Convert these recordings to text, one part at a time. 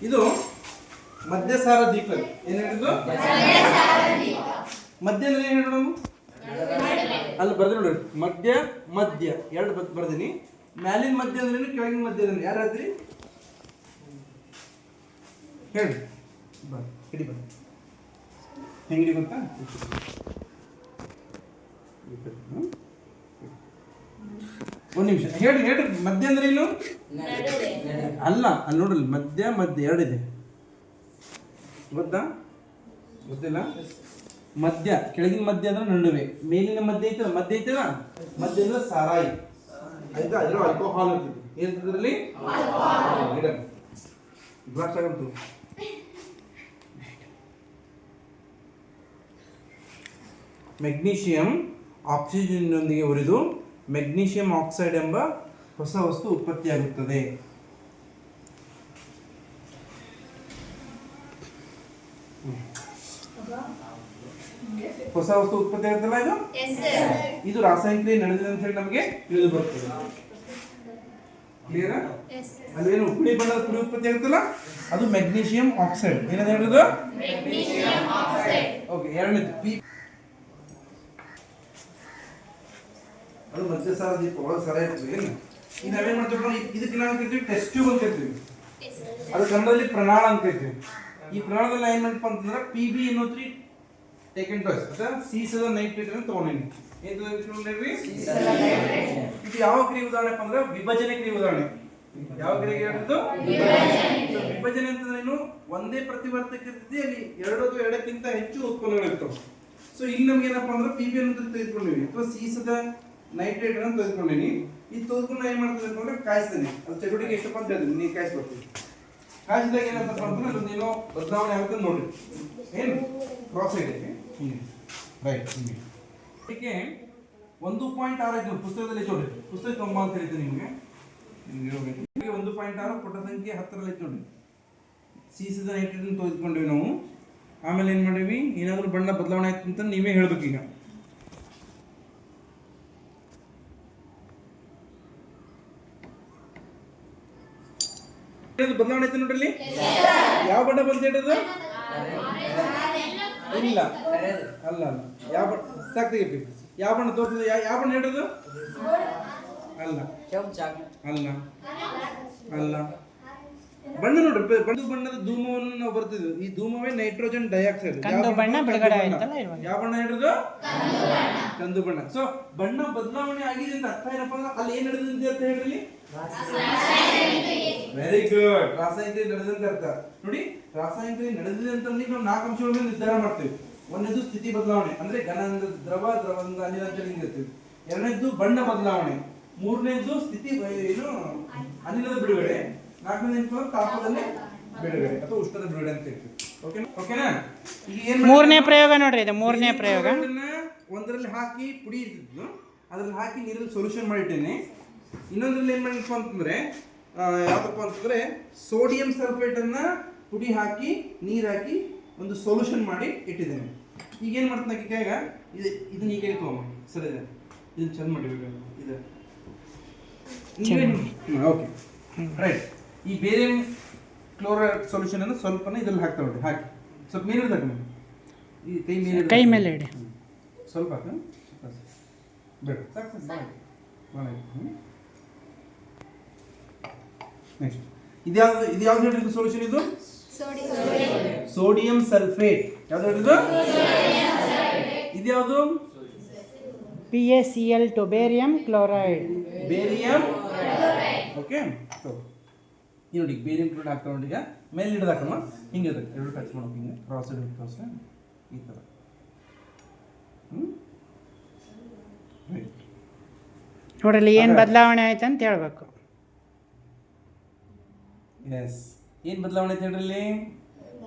ಇದು ಮಧ್ಯಸಾರ ದೀಪ. ಏನು ಹೇಳಿದ್ದು? ಮಧ್ಯ ಅಂದ್ರೆ ಏನು ಹೇಳೋಣ? ಅಲ್ಲಿ ಬರ್ದು ನೋಡ್ರಿ, ಮಧ್ಯ ಮಧ್ಯ ಎರಡು ಬರ್ದೀನಿ. ಮ್ಯಾಲಿನ ಮಧ್ಯ ಅಂದ್ರೆ ಕೆಳಗಿನ ಮಧ್ಯ ಅಂದ್ರೆ ಯಾರು ಹೇಳ್ತೀರಿ? ಹೇಳಿ ಬರ್ ಹಿಡಿ ಬರ್ ಹೆಂಗಿಡಿ ಗೊತ್ತಾ? ಒಂದು ನಿಮಿಷ ಹೇಳಿ ಹೇಳ್ರಿ. ಮಧ್ಯ ಅಂದ್ರೆ ಏನು? ಅಲ್ಲ, ಅಲ್ಲಿ ನೋಡ್ರಿ ಮಧ್ಯ ಮಧ್ಯ ಎರಡಿದೆ ಗೊತ್ತಾ? ಗೊತ್ತಿಲ್ಲ? ಮಧ್ಯ ಕೆಳಗಿನ ಮಧ್ಯ ಅಂದ್ರೆ ನಡುವೆ, ಮೇಲಿನ ಮಧ್ಯ ಐತಲ್ಲ, ಮಧ್ಯ ಐತಲ್ಲ, ಮಧ್ಯ ಅಂದ್ರೆ ಸಾರಾಯಿ ಆಯ್ತಾ? ಅದ್ರ ಆಲ್ಕೋಹಾಲ್ ಇರ್ತದೆ. ಏನಿರ್ತದ್ರಲ್ಲಿ? ಬ್ಲಾಸ್ಟ್ ಆಗಂತು. ಮೆಗ್ನೀಷಿಯಂ ಆಕ್ಸಿಜನ್ನೊಂದಿಗೆ ಉರಿದು ಮೆಗ್ನೀಷಿಯಂ ಆಕ್ಸೈಡ್ ಎಂಬ ಹೊಸ ವಸ್ತು ಉತ್ಪತ್ತಿಯಾಗುತ್ತದೆ. ಹೊಸ ವಸ್ತು ಉತ್ಪತ್ತಿ ಆಗುತ್ತಲ್ಲ ಇದು. ಇದು ರಾಸಾಯನಿಕ ಕ್ರಿಯೆ ನಡೆದಿದೆ ಅಂತ ಹೇಳಿ ನಮಗೆ ತಿಳಿದು ಬರ್ತದೆ. ಕ್ಲಿಯರ್? ಅಲ್ಲೇನು ಪುಡಿ ಬಣ್ಣದ ಪುಡಿ ಉತ್ಪತ್ತಿ ಆಗುತ್ತಲ್ಲ, ಅದು ಮೆಗ್ನೀಷಿಯಂ ಆಕ್ಸೈಡ್. ಏನಂತ ಹೇಳುದು? ಓಕೆ, ಎರಡನೇದು ಪಿ. ಅದು ಮಧ್ಯಸಾರ ದೀಪ ಒಳಗೆ ಸರ ಇರ್ತದೆ. ಏನು ಈಗ ನಾವೇನ್ ಮಾಡ್ತೀವಿ? ಇದಕ್ಕೆ ನಾವು ಕರಿತೀವಿ ಟೆಸ್ಟ್ ಟ್ಯೂಬ್ ಅಂತ ಕರಿತೀವಿ. ಅದು ಕನ್ನಡದಲ್ಲಿ ಪ್ರಣಾಳ ಅಂತ ಕರಿತೀವಿ. ಈ ಪ್ರಣಾಳದಲ್ಲಿ ಏನ್ ಮಾಡಪ್ಪ ಅಂತಂದ್ರೆ PB ಅನ್ನೋದ್ರಿ ಟೇಕನ್ ಟಾಯ್ಸ್ ಅಥವಾ ಸೀಸದ ನೈಟ್ರೇಟ್ ಅಂತ ತಗೊಂಡಿನಿ. ಏನು ತಗೊಂಡಿರಿ? ಇದು ಯಾವ ಕ್ರಿಯೆ ಉದಾಹರಣೆ ಅಂದ್ರೆ ವಿಭಜನೆ ಕ್ರಿಯೆ ಉದಾಹರಣೆ. ಯಾವ ಕ್ರಿಯೆ ಹೇಳಿದ್ದು? ವಿಭಜನೆ ಅಂತಂದ್ರೇನು? ಒಂದೇ ಪ್ರತಿವರ್ತಕ ಇರ್ತದೆ, ಅಲ್ಲಿ ಎರಡು ಅಥವಾ ಎರಡಕ್ಕಿಂತ ಹೆಚ್ಚು ಉತ್ಪನ್ನಗಳಿರ್ತವೆ. ಸೊ ಇಲ್ಲಿ ನಮ್ಗೆ ಏನಪ್ಪಾ ಅಂದ್ರೆ PB ಅನ್ನೋದ್ರ ತೆಗೆದುಕೊಂಡಿವಿ ಅಥವಾ ಸೀಸದ ನೈಟ್ರೇಟ್ ಅನ್ನು ತೆಗೆದುಕೊಂಡಿನಿ. ಇದು ತೆಗೆದುಕೊಂಡು ಏನ್ ಮಾಡ್ತದೆ ಅಂತಂದ್ರೆ ಕಾಯಿಸ್ತೇನೆ. ಅದು ಚಟುವಟಿಕೆ ಎಷ್ಟಪ್ಪ ಅಂತ ಹೇಳ್ತೀನಿ, ನೀವು ಕಾಯಿಸ್ಕೊಡ್ತೀವಿ. ಕಾಯಿಸಿದಾಗ ಏನಂತಪ್ಪ ಅಂತಂದ್ರೆ ಅದೊಂದೇನೋ ಬದಲಾವಣೆ ಆಗುತ್ತೆ ನೋಡ್ರಿ. ಏನು ಕ್ರಾಸ್ ಸೈಡ್ ಐತೆ ರೈಟ್. ಇದಕ್ಕೆ 1.6 ಐತೆ ಪುಸ್ತಕದಲ್ಲಿ ನೋಡ್ರಿ. ಪುಸ್ತಕ ತೊಂಬ ಅಂತ ಹೇಳ್ತೀನಿ ನಿಮಗೆ. 1.6 ಪುಟ ಸಂಖ್ಯೆ 10ರಲ್ಲಿ ಐತೆ ನೋಡ್ರಿ. ಸೀಸದ ನೈಟ್ರೇಟ್ ಅನ್ನು ತೆಗೆದುಕೊಂಡ್ವಿ ನಾವು. ಆಮೇಲೆ ಏನ್ ಮಾಡೀವಿ? ಏನಾದ್ರೂ ಬಣ್ಣ ಬದಲಾವಣೆ ಆಯ್ತು ಅಂತ ನೀವೇ ಹೇಳ್ಬೇಕು. ಈಗ ಬದಲಾವಣೆ ಐತೆ ನೋಡ್ರಿ. ಯಾವ ಬಣ್ಣ ಬಂತ ಹೇಳೋದು? ಇಲ್ಲ, ಅಲ್ಲ ಅಲ್ಲ. ಯಾವ ಬಣ್ಣ ಸಾಕ್ತಿಗೆ? ಯಾವ ಬಣ್ಣ ತೋರ್ತದೆ? ಯಾವ ಬಣ್ಣ ಹೇಳೋದು? ಅಲ್ಲ ಅಲ್ಲ ಅಲ್ಲ. ಬಣ್ಣ ನೋಡ್ರಿ, ಬಣ್ಣದ ಧೂಮವನ್ನು ನಾವು ಬರ್ತಿದ್ವಿ. ಈ ಧೂಮವೇ ನೈಟ್ರೋಜನ್ ಡೈಆಕ್ಸೈಡ್. ಯಾವ ಬಣ್ಣ ಹೇಳೋದು? ಕಂದು ಬಣ್ಣ. ಸೊ ಬಣ್ಣ ಬದಲಾವಣೆ ಆಗಿದೆ ಅಂತ ಅರ್ಥ ಏನಪ್ಪ ಅಂದ್ರೆ ಅಲ್ಲಿ ಏನ್ ನಡೆದಿದೆ ಅಂತ ಹೇಳ್ರಿ. Very good. ರಾಸಾಯನಿಕ ನಡೆದಂತ ಅರ್ಥ ನೋಡಿ. ರಾಸಾಯನಿಕ ನಡೆದಿದೆ ಅಂತ ನಾವು 4 ಅಂಶಗಳನ್ನು ನಿರ್ಧಾರ ಮಾಡ್ತೇವೆ. ಒಂದನೇದು ಸ್ಥಿತಿ ಬದಲಾವಣೆ ಅಂದ್ರೆ ಘನ ದ್ರವ, ದ್ರವದಿಂದ ಅನಿಲ ಅಂತ ಹೇಳ್ತೀವಿ. ಎರಡನೇದು ಬಣ್ಣ ಬದಲಾವಣೆ. ಮೂರನೇದು ಸ್ಥಿತಿ ಏನು ಅನಿಲದ ಬಿಡುಗಡೆ. ನಾಲ್ಕನೇದು ತಾಪದಲ್ಲಿ ಬಿಡುಗಡೆ ಅಥವಾ ಉಷ್ಣದ ಬಿಡುಗಡೆ ಅಂತ ಹೇಳ್ತೀವಿ. ಓಕೆನಾ? ಈಗ ಏನ್ ಮೂರನೇ ಪ್ರಯೋಗ ನೋಡ್ರಿ. ಇದು ಮೂರನೇ ಪ್ರಯೋಗ. ಒಂದರಲ್ಲಿ ಹಾಕಿ ಪುಡಿ ಇರ್ತಿದ್ದು, ಅದ್ರಲ್ಲಿ ಹಾಕಿ ನೀರಲ್ಲಿ ಸೊಲ್ಯೂಷನ್ ಮಾಡಿಟ್ಟೇನೆ. ಇನ್ನೊಂದ್ರಲ್ಲಿ ಏನ್ ಮಾಡಿಪ್ಪ ಅಂತಂದ್ರೆ ಯಾವ್ದಪ್ಪ ಅಂತಂದ್ರೆ ಸೋಡಿಯಂ ಸಲ್ಫೇಟ್ ಅನ್ನ ಪುಡಿ ಹಾಕಿ ನೀರ್ ಹಾಕಿ ಒಂದು ಸೊಲ್ಯೂಷನ್ ಮಾಡಿ ಇಟ್ಟಿದ್ದೇನೆ. ಈಗ ಏನ್ ಮಾಡ್ತಾನೆ ಈಗ ಇದನ್ನ ಈಗ ತಗೊಂಬ. ಸರಿ, ಇದನ್ನ ಚೆಂದ ಮಾಡಿರ್ಬೇಕು. ಇದು ಓಕೆ ರೈಟ್. ಈ ಬೇರೆ ಕ್ಲೋರೈಡ್ ಸೊಲ್ಯೂಷನ್ ಅನ್ನು ಸ್ವಲ್ಪನ ಇದ್ರಲ್ಲಿ ಹಾಕ್ತಾ ನೋಡಿ. ಹಾಕಿ ಸ್ವಲ್ಪ ನೀರು ತಗೊಂಡು ಈ ಕೈ ಮೇಲೆ ಇಡಿ. ಸ್ವಲ್ಪ ಬೇಡ, ಸಾಕು ಸಾಕು. ನೆಕ್ಸ್ಟ್ ಇದು ಯಾವ್ದು ಹೇಳಿದ್ರು ಸೊಲ್ಯೂಷನ್? ಇದು ಸೋಡಿಯಂ ಸಲ್ಫೇಟ್. ಯಾವ್ದು ಹೇಳಿದ್ರು? ಇದು ಯಾವುದು? PaCl2 barium chloride. Barium. Okay, ಈ ನೋಡಿ ಬೇರಿಯಂ ಕ್ಲೋರೈಡ್ ಹಾಕ್ತಾ ನೋಡಿ. ಈಗ ಮೇಲೆ ಹಿಡಿದಾಕಮ್ಮ, ಹಿಂಗೆ ಎರಡು ಟಚ್ ಮಾಡೋಕೆ, ಹಿಂಗೆ ಕ್ರಾಸ್ ಕ್ರಾಸ್ ಈ ಥರ. ನೋಡಲಿ ಏನು ಬದಲಾವಣೆ ಆಯ್ತು ಅಂತ ಹೇಳ್ಬೇಕು. ಎಸ್, ಏನು ಬದಲಾವಣೆ ಐತೆ ಹೇಳ್ರಿ?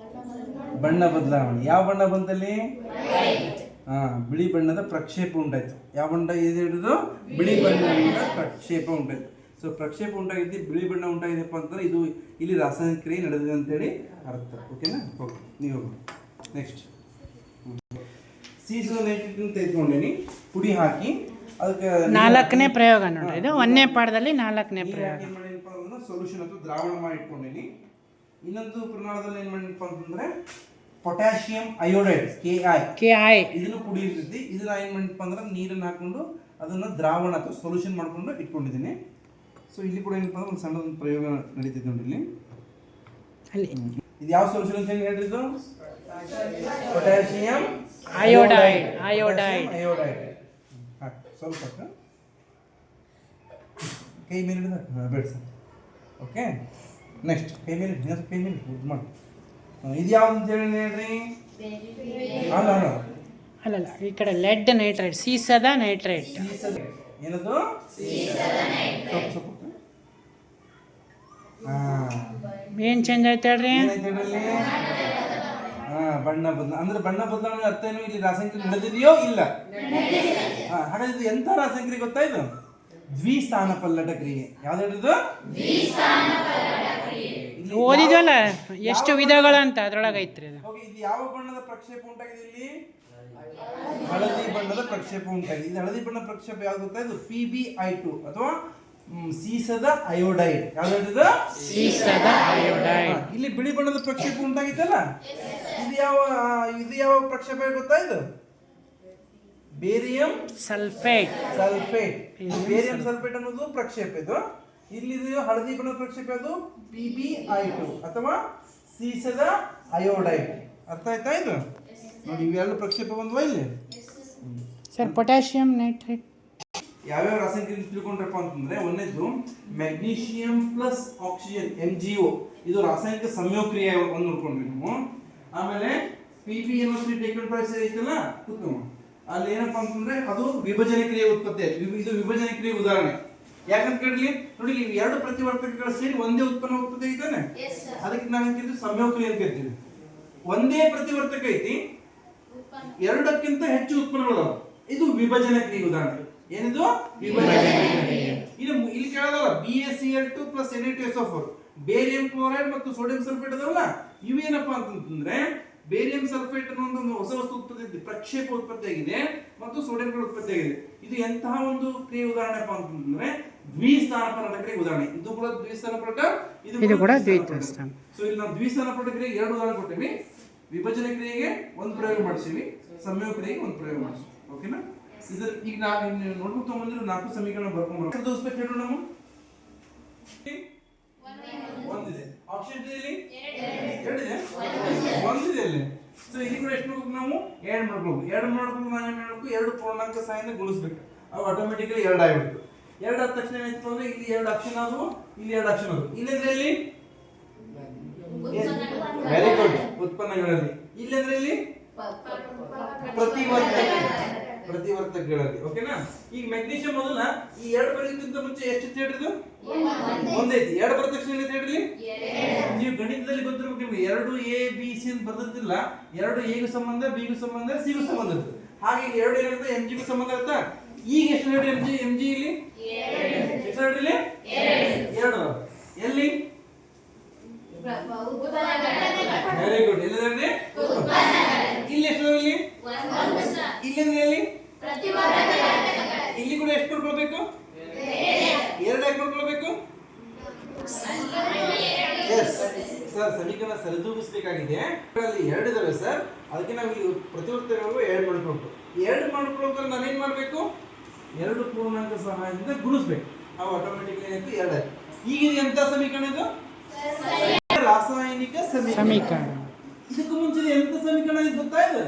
ಬಣ್ಣ ಬದಲಾವಣೆ. ಯಾವ ಬಣ್ಣ ಬಂತಲ್ಲಿ? ಬಿಳಿ ಬಣ್ಣದ ಪ್ರಕ್ಷೇಪ ಉಂಟಾಯ್ತು. ಯಾವ ಬಣ್ಣ ಇದೆ ಹಿಡಿದು? ಬಿಳಿ ಬಣ್ಣದ ಪ್ರಕ್ಷೇಪ ಉಂಟಾಯ್ತು. ಸೊ ಪ್ರಕ್ಷೇಪ ಉಂಟಾಗಿದ್ದು ಬಿಳಿ ಬಣ್ಣ ಉಂಟಾಗಿದೆಪ್ಪ ಅಂತಂದ್ರೆ ಇದು ಇಲ್ಲಿ ರಾಸಾಯನಿಕ ಕ್ರಿಯೆ ನಡೆದಿದೆ ಅಂತೇಳಿ ಅರ್ಥ. ಓಕೆನಾ? ಓಕೆ, ನೀವು ನೆಕ್ಸ್ಟ್ ಸೀಸೋ ನೈಟ್ರೇಟ್ ತೆಗೆದುಕೊಂಡೇನಿ, ಪುಡಿ ಹಾಕಿ ಅದಕ್ಕೆ 4ನೇ ಪ್ರಯೋಗ ನೋಡ್ರಿ. ಇದು 1ನೇ ಪಾಠದಲ್ಲಿ 4ನೇ ಪ್ರಯೋಗ. ಸೊಲ್ಯೂಷನ್ ಅಥವಾ ದ್ರಾವಣ ಮಾಡಿ ಇಟ್ಕೊಂಡೇನಿ. ಇನ್ನೊಂದು ಪ್ರಮಾಣದಲ್ಲಿ ಏನು ಮಾಡಪ್ಪ ಅಂತಂದ್ರೆ ಪೊಟ್ಯಾಷಿಯಂ ಅಯೋಡೈಡ್ KI ಇದನ್ನು ಕುಡಿಯಿರ್ತೈತಿ. ಇದನ್ನ ಏನು ಮಾಡಪ್ಪ ಅಂದ್ರೆ ನೀರನ್ನು ಹಾಕೊಂಡು ಅದನ್ನು ದ್ರಾವಣ ಅಥವಾ ಸೊಲ್ಯೂಷನ್ ಮಾಡ್ಕೊಂಡು ಇಟ್ಕೊಂಡಿದ್ದೀನಿ. ಸೊ ಇಲ್ಲಿ ಕೂಡ ಏನಪ್ಪ ಅಂದ್ರೆ ಒಂದು ಸಣ್ಣ ಒಂದು ಪ್ರಯೋಗ ನಡೀತಿದೆ ನೋಡಿ ಇಲ್ಲಿ. ಅಲ್ಲಿ ಇದು ಯಾವ ಸೊಲ್ಯೂಷನ್ ಅಂತ ಹೇಳಿ ಹೇಳಿದ್ದು? ಪೊಟ್ಯಾಷಿಯಂ ಅಯೋಡೈಡ್ ಸ್ವಲ್ಪ ಕೈ ಮೇಲೆ ಬೇಡ ಸರ್. ಓಕೆ, ನೆಕ್ಸ್ಟ್ ಕೈ ಮೇಲೆ ಇದು ಮಾಡಿ. ಇದು ಯಾವ್ದು ಅಂತ ಹೇಳಿ ಹೇಳ್ರಿ? ಅಲ್ಲ ಅಲ್ಲಲ್ಲ, ಈ ಕಡೆ ಲೆಡ್ ನೈಟ್ರೇಟ್, ಸೀಸದ ನೈಟ್ರೇಟ್. ಏನದು? ಸ್ವಲ್ಪ ಏನು ಚೇಂಜ್ ಆಯ್ತು ಹೇಳ್ರಿ? ಬಣ್ಣ ಬದಲ ಅಂದ್ರೆ ಬಣ್ಣ ಬದಲಾವಣೆ ಅರ್ಥ ಏನು? ಇಲ್ಲಿ ರಾಸಾಯನಿಕ ನಡೆದಿದೆಯೋ ಇಲ್ಲ? ಹಾಗಾದ್ರೆ ಇದು ಎಂಥ ರಾಸಾಯನಿಕ ಕ್ರಿಯೆ ಗೊತ್ತಾ? ಇದು ದ್ವಿಸ್ಥಾನ ಪಲ್ಲಟ ಕ್ರಿಯೆ. ಯಾವ್ದು ಹೇಳಿದ್ದು? ಓದಿದ್ವಲ್ಲ ಎಷ್ಟು ವಿಧಗಳು ಅಂತ, ಅದ್ರೊಳಗೆ ಐತ್ರಿ ಅದು. ಇದು ಯಾವ ಬಣ್ಣದ ಪ್ರಕ್ಷೇಪ ಉಂಟಾಗಿದೆ? ಇಲ್ಲಿ ಹಳದಿ ಬಣ್ಣದ ಪ್ರಕ್ಷೇಪ ಉಂಟಾಗಿದೆ. ಇದು ಹಳದಿ ಬಣ್ಣದ ಪ್ರಕ್ಷೇಪ ಯಾವ್ದು ಗೊತ್ತಾ? ಇದು PbI2 ಅಥವಾ ಸೀಸದ ಅಯೋಡೈಡ್. ಯಾವ್ದು ಹೇಳಿದ್ದು? ಸೀಸದ ಅಯೋಡೈಡ್. ಇಲ್ಲಿ ಬಿಳಿ ಬಣ್ಣದ ಪ್ರಕ್ಷೇಪ ಉಂಟಾಗಿತ್ತಲ್ಲ, ಇದು ಯಾವ ಪ್ರಕ್ಷೇಪ ಗೊತ್ತಾ? ಇದು ಬೇರಿಯಂ ಸಲ್ಫೇಟ್. ಬೇರಿಯಂ ಸಲ್ಫೇಟ್ ಅನ್ನೋದು ಪ್ರಕ್ಷೇಪ. ಇದು ಇಲ್ಲಿ ಹಳದಿ ಬಣ್ಣದ ಪ್ರಕ್ಷೇಪ, ಅದು PbI2 ಅಥವಾ ಸೀಸದ ಅಯೋಡೈಡ್. ಅರ್ಥ ಆಯ್ತಾ? ಇದು ನೋಡಿ, ಇವೆರಡು ಪ್ರಕ್ಷೇಪ ಬಂದ್ವಾ ಇಲ್ಲಿ? ಸರ್, ಪೊಟ್ಯಾಷಿಯಂ ನೈಟ್ರೇಟ್ ಯಾವ್ಯಾವ ರಾಸಾಯನಿಕ ತಿಳ್ಕೊಂಡ್ರಪ್ಪ ಅಂತಂದ್ರೆ, ಒಂದೇದು ಮೆಗ್ನೀಷಿಯಂ ಪ್ಲಸ್ ಆಕ್ಸಿಜನ್ MgO, ಇದು ರಾಸಾಯನಿಕ ಸಂಯೋಗಕ್ರಿಯೆ ಒಂದು ನೋಡ್ಕೊಂಡ್ವಿ ನಾವು. ಆಮೇಲೆ PbNO3 ಟೇಕನ್ ಪ್ರೈಸ್ ಐತಲ್ಲ ಉತ್ತಮ, ಅಲ್ಲಿ ಏನಪ್ಪಾ ಅಂತಂದ್ರೆ ಅದು ವಿಭಜನೆ ಕ್ರಿಯೆ ಉತ್ಪತ್ತಿ. ಇದು ವಿಭಜನೆ ಕ್ರಿಯೆ ಉದಾಹರಣೆ. ಯಾಕಂತ ಕೇಳಲಿ ನೋಡಿ, ಇಲ್ಲಿ ಎರಡು ಪ್ರತಿವರ್ತಕಗಳು ಸೇರಿ ಒಂದೇ ಉತ್ಪನ್ನ ಉತ್ಪತ್ತಿ ಐತಾನೆ, ಅದಕ್ಕೆ ನಾವೇನ್ ಕರಿತೀವಿ? ಸಂಯೋಗಕ್ರಿಯೆ ಅಂತ ಕರಿತೀವಿ. ಒಂದೇ ಪ್ರತಿವರ್ತಕ ಐತಿ, ಎರಡಕ್ಕಿಂತ ಹೆಚ್ಚು ಉತ್ಪನ್ನಗಳು, ಇದು ವಿಭಜನೆ ಕ್ರಿಯೆ ಉದಾಹರಣೆ. ಏನಿದು? ವಿಭಜನೆ ಕ್ರಿಯೆ. ಇಲ್ಲಿ ಕೇಳೋದಲ್ಲ, BaCl2 + Na2SO4, ಬೇರಿಯಂ ಕ್ಲೋರೈಡ್ ಮತ್ತು ಸೋಡಿಯಂ ಸಲ್ಫೇಟ್ ಅದಾವಲ್ಲ, ಇವೇನಪ್ಪಾ ಅಂತಂದ್ರೆ ಬೇರಿಯಂ ಸಲ್ಫೇಟ್ ಅನ್ನೋ ಒಂದು ಹೊಸ ವಸ್ತು ಉತ್ಪತ್ತಿ, ಪ್ರಕ್ಷೇಪ ಉತ್ಪತ್ತಿ ಆಗಿದೆ ಮತ್ತು ಸೋಡಿಯಂ ಕ್ಲೋರೈಡ್ ಉತ್ಪತ್ತಿ ಆಗಿದೆ. ಇದು ಎಂತಹ ಒಂದು ಕ್ರಿಯೆ ಉದಾಹರಣೆಪ್ಪ ಅಂತಂದ್ರೆ ದ್ವಿಸ್ಥಾನ ಪಲ್ಲಟ ಕ್ರಿಯೆ ಉದಾಹರಣೆ. ಇದು ಕೂಡ ದ್ವಿಸ್ಥಾನ ಪಲ್ಲಟ, ಇದು ಕೂಡ ದ್ವಿಸ್ಥಾನ. ಸೊ ಇಲ್ಲಿ ನಾವು ದ್ವಿಸ್ಥಾನ ಪಲ್ಲಟ ಕ್ರಿಯೆಗೆ ಎರಡು ಉದಾಹರಣೆ ಕೊಟ್ಟಿವಿ. ವಿಭಜನೆ ಕ್ರಿಯೆಗೆ ಒಂದು ಪ್ರಯೋಗ ಮಾಡಿಸಿವಿ, ಸಂಯೋಗ ಕ್ರಿಯೆಗೆ ಒಂದು ಪ್ರಯೋಗ ಮಾಡಿಸಿವಿ. ಓಕೆನಾ? ಇದ್ರ ಈಗ ನಾವು ನೋಡ್ಕೊಂಡು ತಗೊಂಡ್ಬಂದಿರೋ 4 ಸಮೀಕರಣ ಬರ್ಕೊಂಡು ದೋಸ್ಬೇಕು ಹೇಳೋಣ. ನಾವು ಒಂದಿದೆ ಆಪ್ಷನ್ ಇಲ್ಲಿ ಎರಡಿದೆ, ಒಂದಿದೆ ಅಲ್ಲಿ. ಸೊ ಇಲ್ಲಿ ಕೂಡ ಎಷ್ಟು ಮಾಡ್ಬೇಕು? ನಾವು ಎರಡು ಮಾಡ್ಬೇಕು. ನಾವು ಏನು ಮಾಡಬೇಕು? ಎರಡು ಪೂರ್ಣಾಂಕ ಸಹಾಯದಿಂದ ಗುಣಿಸ್ಬೇಕು. ಅವು ಆಟೋಮೆಟಿಕಲಿ ಎರಡು ಆಗಿಬಿಡ್ತು. ಎರಡು ಆದ ತಕ್ಷಣ ಏನಾಯ್ತು ಅಂದ್ರೆ ಇಲ್ಲಿ ಎರಡು ಅಕ್ಷರ ಆದವು, ಇಲ್ಲಿ ಎರಡು ಅಕ್ಷರ ಆದವು. ಇಲ್ಲಂದ್ರೆ ಇಲ್ಲಿ ವೆರಿ ಗುಡ್, ಉತ್ಪನ್ನಗಳಲ್ಲಿ. ಇಲ್ಲಂದ್ರೆ ಇಲ್ಲಿ ಪ್ರತಿವರ್ತಕಗಳಲ್ಲಿ. ಓಕೆನಾ? ಈಗ ಮೆಗ್ನೀಷಿಯಂ ಮೊದಲ ಈ ಎರಡು ಬರೋದಕ್ಕಿಂತ ಮುಂಚೆ ಎಷ್ಟು ಹೇಳ್ರಿದು? ಒಂದೈತಿ. ಎರಡು ಬರೋ ತಕ್ಷಣ ಏನು ಹೇಳ್ರಿ? ನೀವು ಗಣಿತದಲ್ಲಿ ಗೊತ್ತಿರ್ಬೇಕು ನಿಮ್ಗೆ, ಎರಡು ABC ಅಂತ ಬರ್ದಿರ್ತಿಲ್ಲ, ಎರಡು A ಗೂ ಸಂಬಂಧ, B ಗೂ ಸಂಬಂಧ, C ಗೂ ಸಂಬಂಧ ಇರ್ತದೆ. ಹಾಗೆ ಇಲ್ಲಿ ಎರಡು ಏನಾಗುತ್ತೆ? MG ಗೂ ಸಂಬಂಧ ಇರುತ್ತಾ? ಈಗ ಎಷ್ಟು ಹೇಳ್ರಿ? MG ಇಲ್ಲಿ ಎಷ್ಟು ಹೇಳ್ರಿ? ಎರಡು. ಎಲ್ಲಿ? Very good. ಎಲ್ಲಿದೆ? ಇಲ್ಲಿ ಎಷ್ಟು? ಇಲ್ಲಿ ಎಲ್ಲಿ? ಇಲ್ಲಿ ಕೂಡ ಎಷ್ಟು ಮಾಡ್ಕೊಳ್ಬೇಕು? ಎರಡು ಯಾಕೆ ಮಾಡ್ಕೊಳ್ಬೇಕು? ಎಸ್ ಸರ್, ಸಮೀಕರಣ ಸರಿದೂಗಿಸಬೇಕಾಗಿದೆ. ಅಲ್ಲಿ ಎರಡು ಇದಾವೆ ಸರ್, ಅದಕ್ಕೆ ನಾವು ಇಲ್ಲಿ ಪ್ರತಿವರ್ತಕಗಳು ಎರಡು ಮಾಡ್ಕೊಳ್ಬೇಕು. ಎರಡು ಮಾಡ್ಕೊಳ್ಬೇಕಾದ್ರೆ ನಾನೇನ್ ಮಾಡಬೇಕು? ಎರಡು ಪೂರ್ಣಾಂಕ ಸಹಾಯದಿಂದ ಗುಣಿಸ್ಬೇಕು. ಅವು ಆಟೋಮೆಟಿಕ್ಲಿ ಏನಾಯ್ತು? ಎರಡು ಆಯ್ತು. ಈಗ ಇದು ಎಂತ ಸಮೀಕರಣ? ಇದು ರಾಸಾಯನಿಕ ಸಮೀಕರಣ. ಇದಕ್ಕೂ ಮುಂಚೆ ಎಂತ ಸಮೀಕರಣ ಇದು ಗೊತ್ತಾ? ಇದೆ